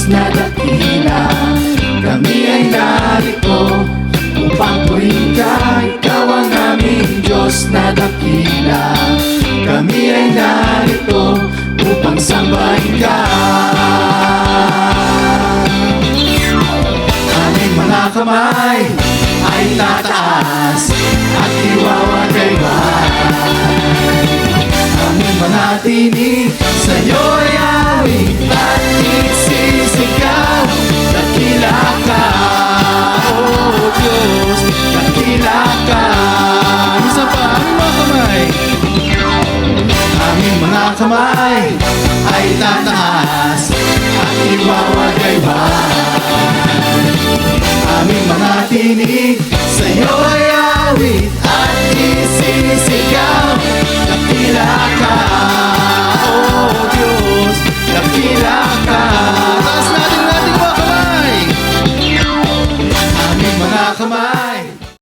na dakila. Kami ay narito upang purihin ka. Ikaw ang aming Diyos na dakila. Kami ay narito upang sambahin ka. Aming mga kamay ay tataas at iwawagayway. Aming mga tinig sa'yo ay awit at isisigaw. Dakila ka, oh Diyos, dakila ka. Isa pa, aming mga kamay. Aming mga kamay ay tataas at iwawagayway. Aming mga tinig sa'yo ay awit at isisigaw. Dakila ka, oh Diyos, dakila ka. Taas natin mga kamay. Aming mga kamay